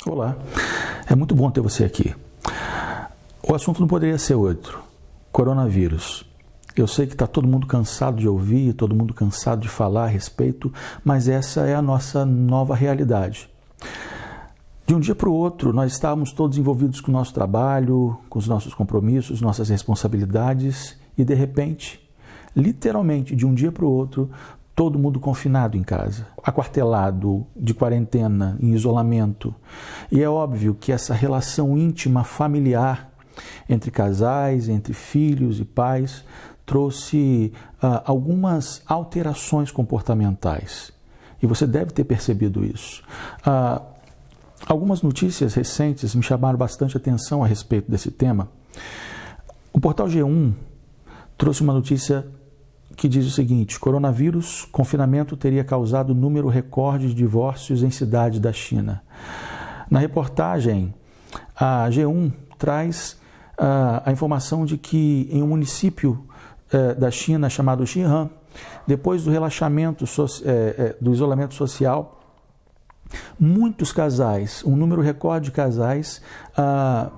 Olá, é muito bom ter você aqui. O assunto não poderia ser outro: coronavírus. Eu sei que está todo mundo cansado de ouvir, todo mundo cansado de falar a respeito, mas essa é a nossa nova realidade. De um dia para o outro, nós estávamos todos envolvidos com o nosso trabalho, com os nossos compromissos, nossas responsabilidades, e de repente, literalmente, de um dia para o outro, todo mundo confinado em casa, aquartelado, de quarentena, em isolamento. E é óbvio que essa relação íntima, familiar, entre casais, entre filhos e pais, trouxe algumas alterações comportamentais. E você deve ter percebido isso. Algumas notícias recentes me chamaram bastante atenção a respeito desse tema. O portal G1 trouxe uma notícia que diz o seguinte: coronavírus, confinamento teria causado número recorde de divórcios em cidades da China. Na reportagem, a G1 traz a informação de que em um município da China chamado Xi'an, depois do relaxamento do isolamento social, muitos casais, um número recorde de casais,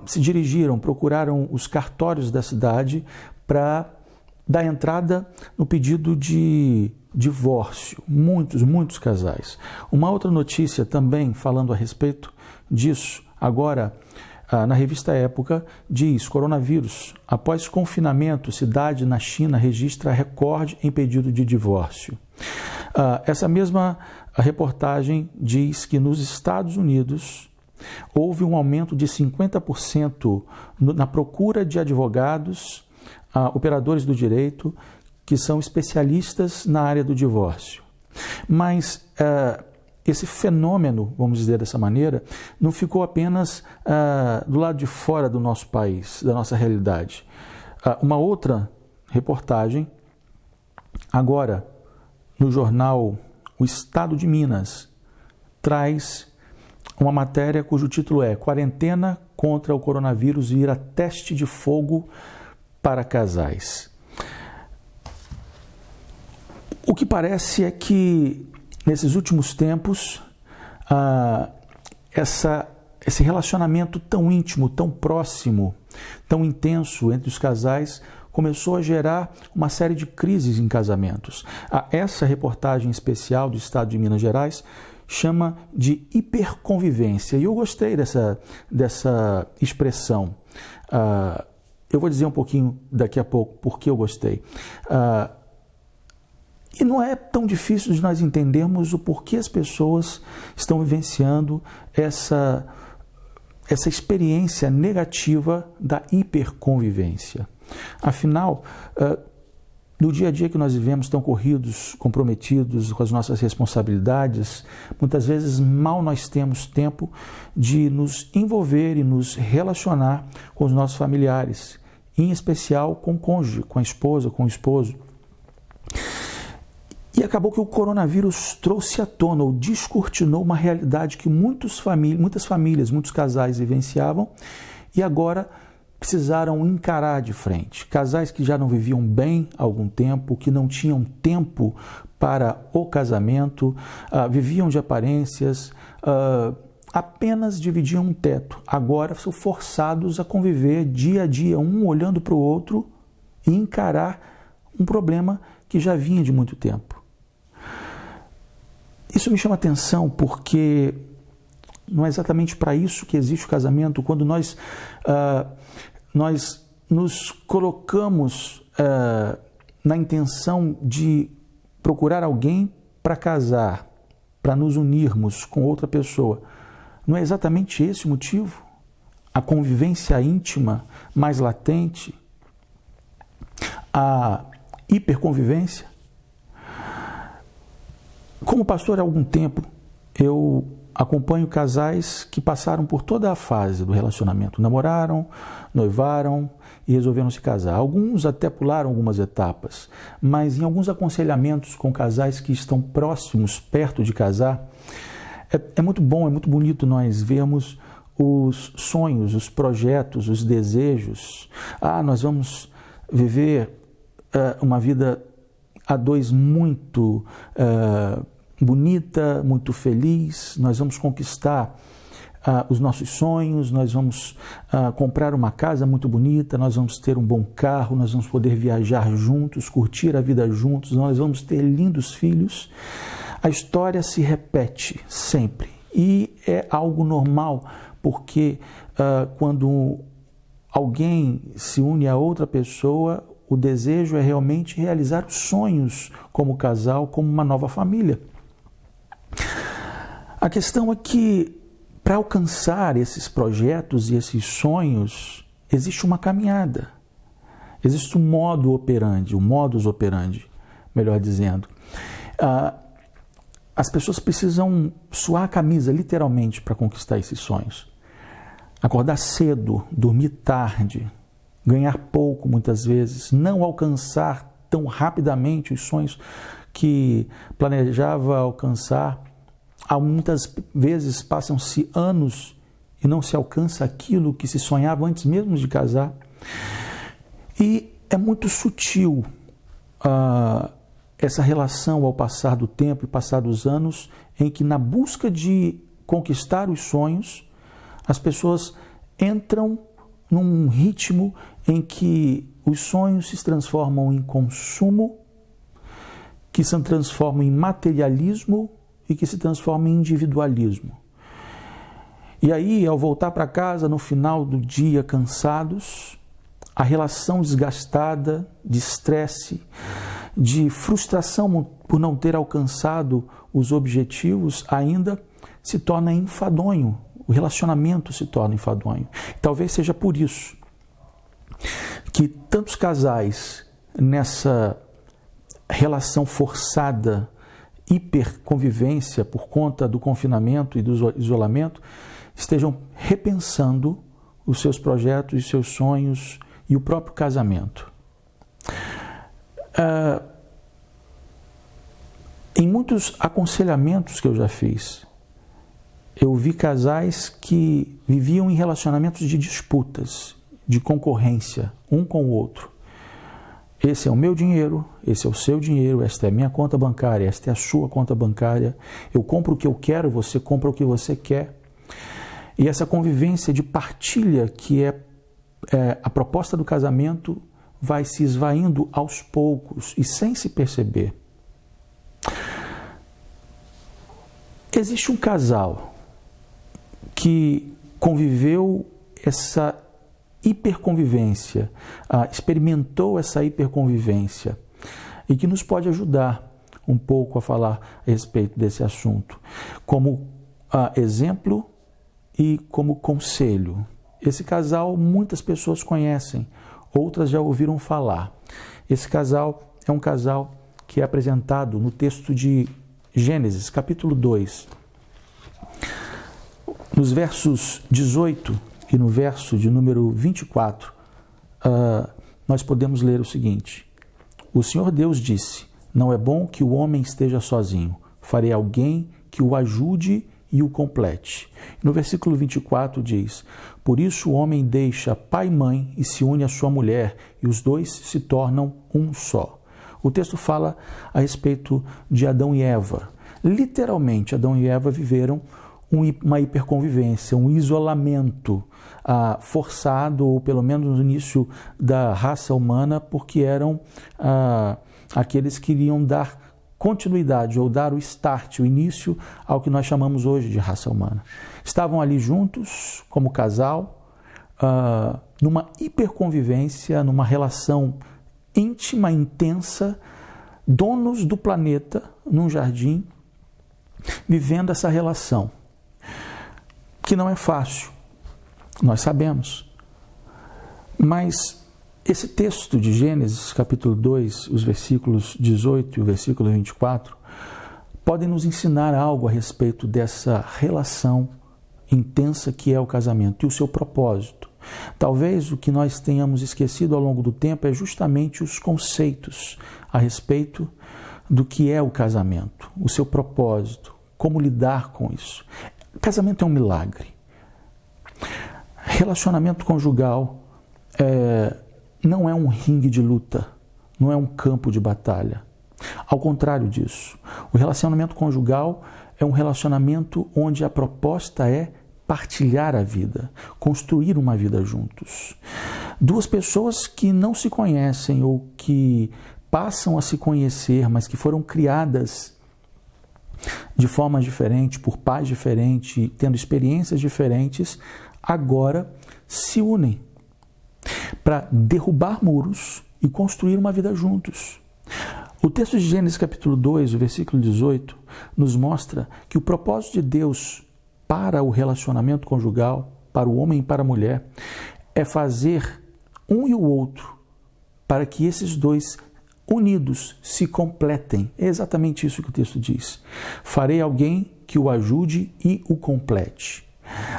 se dirigiram, procuraram os cartórios da cidade para dar entrada no pedido de divórcio. Muitos casais. Uma outra notícia também falando a respeito disso, agora na revista Época, diz: coronavírus, após confinamento, cidade na China registra recorde em pedido de divórcio. Essa mesma reportagem diz que nos Estados Unidos houve um aumento de 50% na procura de advogados, operadores do direito, que são especialistas na área do divórcio. Mas esse fenômeno, vamos dizer dessa maneira, não ficou apenas do lado de fora do nosso país, da nossa realidade. Uma outra reportagem, agora no jornal O Estado de Minas, traz uma matéria cujo título é: Quarentena contra o coronavírus vira teste de fogo para casais. O que parece é que nesses últimos tempos, esse relacionamento tão íntimo, tão próximo, tão intenso entre os casais começou a gerar uma série de crises em casamentos. Essa reportagem especial do Estado de Minas Gerais chama de hiperconvivência, e eu gostei dessa expressão. Eu vou dizer um pouquinho daqui a pouco por que eu gostei. E não é tão difícil de nós entendermos o porquê as pessoas estão vivenciando essa experiência negativa da hiperconvivência. Afinal, no dia a dia que nós vivemos tão corridos, comprometidos com as nossas responsabilidades, muitas vezes mal nós temos tempo de nos envolver e nos relacionar com os nossos familiares, em especial com o cônjuge, com a esposa, com o esposo. E acabou que o coronavírus trouxe à tona ou descortinou uma realidade que muitas famílias, muitos casais vivenciavam e agora precisaram encarar de frente. Casais que já não viviam bem há algum tempo, que não tinham tempo para o casamento, viviam de aparências, apenas dividiam um teto. Agora são forçados a conviver dia a dia, um olhando para o outro e encarar um problema que já vinha de muito tempo. Isso me chama atenção porque não é exatamente para isso que existe o casamento. Quando nós nos colocamos na intenção de procurar alguém para casar, para nos unirmos com outra pessoa, não é exatamente esse o motivo? A convivência íntima mais latente, a hiperconvivência. Como pastor há algum tempo, eu acompanho casais que passaram por toda a fase do relacionamento. Namoraram, noivaram e resolveram se casar. Alguns até pularam algumas etapas, mas em alguns aconselhamentos com casais que estão próximos, perto de casar, é muito bom, é muito bonito nós vermos os sonhos, os projetos, os desejos. Nós vamos viver uma vida a dois muito bonita, muito feliz. Nós vamos conquistar os nossos sonhos, nós vamos comprar uma casa muito bonita, nós vamos ter um bom carro, nós vamos poder viajar juntos, curtir a vida juntos, nós vamos ter lindos filhos. A história se repete sempre e é algo normal, porque quando alguém se une a outra pessoa, o desejo é realmente realizar os sonhos como casal, como uma nova família. A questão é que, para alcançar esses projetos e esses sonhos, existe uma caminhada, existe um modus operandi, melhor dizendo. As pessoas precisam suar a camisa, literalmente, para conquistar esses sonhos. Acordar cedo, dormir tarde, ganhar pouco muitas vezes, não alcançar tão rapidamente os sonhos que planejava alcançar. Muitas vezes passam-se anos e não se alcança aquilo que se sonhava antes mesmo de casar. E é muito sutil essa relação ao passar do tempo e passar dos anos, em que na busca de conquistar os sonhos, as pessoas entram num ritmo em que os sonhos se transformam em consumo, que se transformam em materialismo e que se transformam em individualismo. E aí, ao voltar para casa no final do dia cansados, a relação desgastada, de estresse, de frustração por não ter alcançado os objetivos, ainda se torna enfadonho. O relacionamento se torna enfadonho. Talvez seja por isso que tantos casais nessa relação forçada, hiperconvivência por conta do confinamento e do isolamento, estejam repensando os seus projetos, os seus sonhos e o próprio casamento. Em muitos aconselhamentos que eu já fiz, eu vi casais que viviam em relacionamentos de disputas, de concorrência, um com o outro. Esse é o meu dinheiro, esse é o seu dinheiro, esta é a minha conta bancária, esta é a sua conta bancária. Eu compro o que eu quero, você compra o que você quer. E essa convivência de partilha, que é a proposta do casamento, vai se esvaindo aos poucos e sem se perceber. Existe um casal que conviveu essa hiperconvivência, experimentou essa hiperconvivência e que nos pode ajudar um pouco a falar a respeito desse assunto, como exemplo e como conselho. Esse casal muitas pessoas conhecem, outras já ouviram falar. Esse casal é um casal que é apresentado no texto de Gênesis, capítulo 2, nos versos 18 e no verso de número 24, nós podemos ler o seguinte: O Senhor Deus disse, não é bom que o homem esteja sozinho, farei alguém que o ajude e o complete. No versículo 24 diz, por isso o homem deixa pai e mãe e se une à sua mulher, e os dois se tornam um só. O texto fala a respeito de Adão e Eva. Literalmente, Adão e Eva viveram uma hiperconvivência, um isolamento forçado, ou pelo menos no início da raça humana, porque eram aqueles que iriam dar continuidade ou dar o start, o início ao que nós chamamos hoje de raça humana. Estavam ali juntos, como casal, numa hiperconvivência, numa relação íntima, intensa, donos do planeta, num jardim, vivendo essa relação, que não é fácil, nós sabemos. Mas esse texto de Gênesis, capítulo 2, os versículos 18 e o versículo 24, podem nos ensinar algo a respeito dessa relação intensa que é o casamento e o seu propósito. Talvez o que nós tenhamos esquecido ao longo do tempo é justamente os conceitos a respeito do que é o casamento, o seu propósito, como lidar com isso. Casamento é um milagre. Relacionamento conjugal não é um ringue de luta, não é um campo de batalha. Ao contrário disso, o relacionamento conjugal é um relacionamento onde a proposta é partilhar a vida, construir uma vida juntos. Duas pessoas que não se conhecem ou que passam a se conhecer, mas que foram criadas de forma diferente, por pais diferentes, tendo experiências diferentes, agora se unem para derrubar muros e construir uma vida juntos. O texto de Gênesis capítulo 2, o versículo 18, nos mostra que o propósito de Deus para o relacionamento conjugal, para o homem e para a mulher, é fazer um e o outro para que esses dois unidos se completem. É exatamente isso que o texto diz. Farei alguém que o ajude e o complete.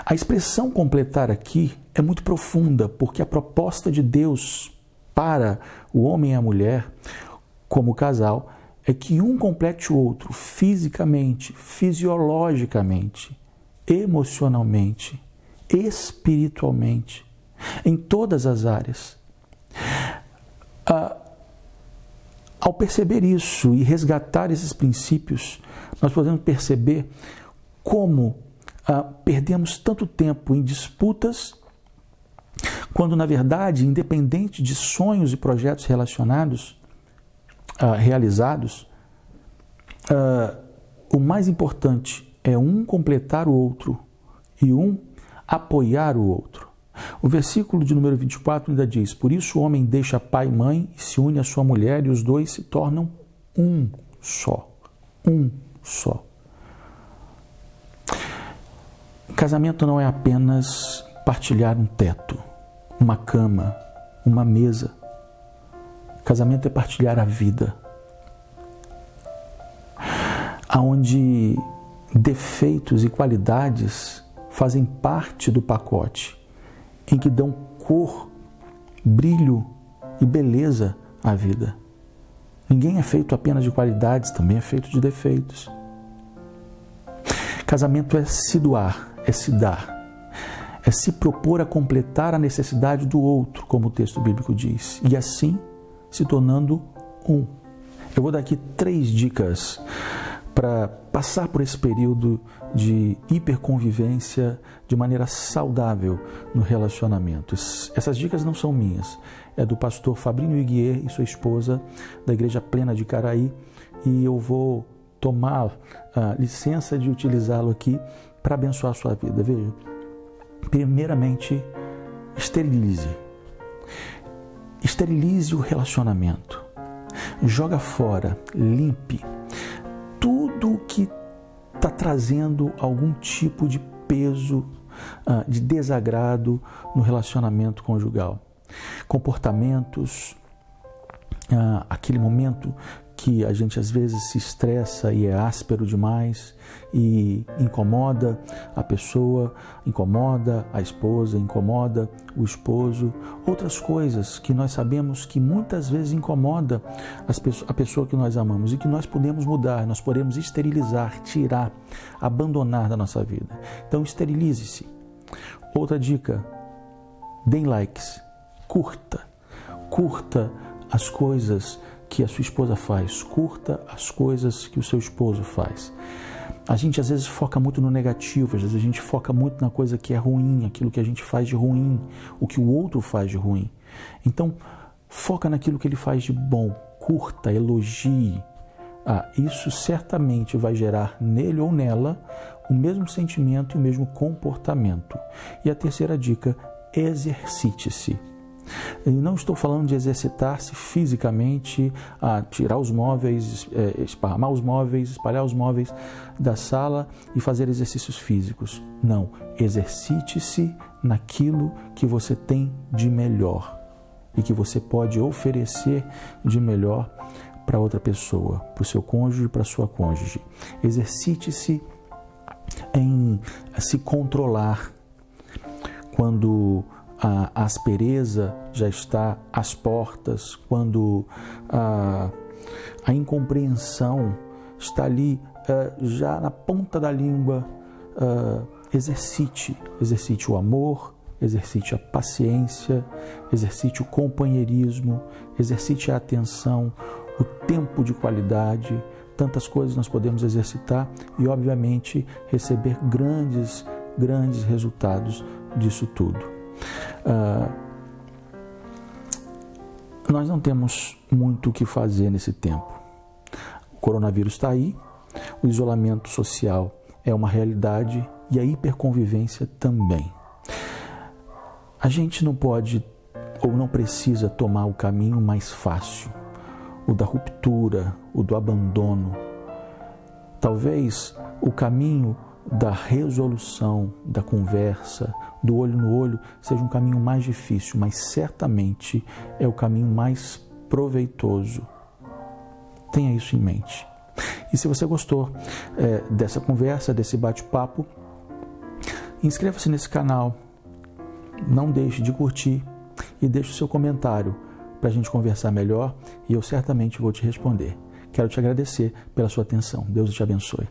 A expressão completar aqui é muito profunda, porque a proposta de Deus para o homem e a mulher, como casal, é que um complete o outro fisicamente, fisiologicamente, emocionalmente, espiritualmente, em todas as áreas. Ao perceber isso e resgatar esses princípios, nós podemos perceber como perdemos tanto tempo em disputas, quando, na verdade, independente de sonhos e projetos realizados, o mais importante é um completar o outro e um apoiar o outro. O versículo de número 24 ainda diz: por isso o homem deixa pai e mãe e se une à sua mulher e os dois se tornam um só. Um só. Casamento não é apenas partilhar um teto, uma cama, uma mesa. Casamento é partilhar a vida, aonde defeitos e qualidades fazem parte do pacote, em que dão cor, brilho e beleza à vida. Ninguém é feito apenas de qualidades, também é feito de defeitos. Casamento é se doar, é se dar, é se propor a completar a necessidade do outro, como o texto bíblico diz, e assim se tornando um. Eu vou dar aqui 3 dicas para passar por esse período de hiperconvivência de maneira saudável no relacionamento. Essas dicas não são minhas, é do pastor Fabrício Iguier e sua esposa da Igreja Plena de Caraí, e eu vou tomar a licença de utilizá-lo aqui para abençoar a sua vida. Veja, primeiramente, esterilize o relacionamento, joga fora, limpe tudo que está trazendo algum tipo de peso, de desagrado no relacionamento conjugal. Comportamentos, aquele momento que a gente às vezes se estressa e é áspero demais e incomoda a pessoa, incomoda a esposa, incomoda o esposo. Outras coisas que nós sabemos que muitas vezes incomoda a pessoa que nós amamos e que nós podemos mudar, nós podemos esterilizar, tirar, abandonar da nossa vida. Então esterilize-se. Outra dica, deem likes, curta as coisas que a sua esposa faz, curta as coisas que o seu esposo faz. A gente às vezes foca muito no negativo, às vezes a gente foca muito na coisa que é ruim, aquilo que a gente faz de ruim, o que o outro faz de ruim. Então, foca naquilo que ele faz de bom, curta, elogie. Isso certamente vai gerar nele ou nela o mesmo sentimento e o mesmo comportamento. E a terceira dica, exercite-se. E não estou falando de exercitar-se fisicamente, tirar os móveis, esparramar os móveis, espalhar os móveis da sala e fazer exercícios físicos. Não, exercite-se naquilo que você tem de melhor e que você pode oferecer de melhor para outra pessoa, para o seu cônjuge, para a sua cônjuge. Exercite-se em se controlar quando a aspereza já está às portas, quando a incompreensão está ali já na ponta da língua. Exercite o amor, exercite a paciência, exercite o companheirismo, exercite a atenção, o tempo de qualidade. Tantas coisas nós podemos exercitar e, obviamente, receber grandes grandes resultados disso tudo. Nós não temos muito o que fazer nesse tempo. O coronavírus está aí, o isolamento social é uma realidade e a hiperconvivência também. A gente não pode ou não precisa tomar o caminho mais fácil, o da ruptura, o do abandono. Talvez o caminho da resolução, da conversa, do olho no olho, seja um caminho mais difícil, mas certamente é o caminho mais proveitoso. Tenha isso em mente. E se você gostou dessa conversa, desse bate-papo, inscreva-se nesse canal, não deixe de curtir e deixe o seu comentário para a gente conversar melhor e eu certamente vou te responder. Quero te agradecer pela sua atenção. Deus te abençoe.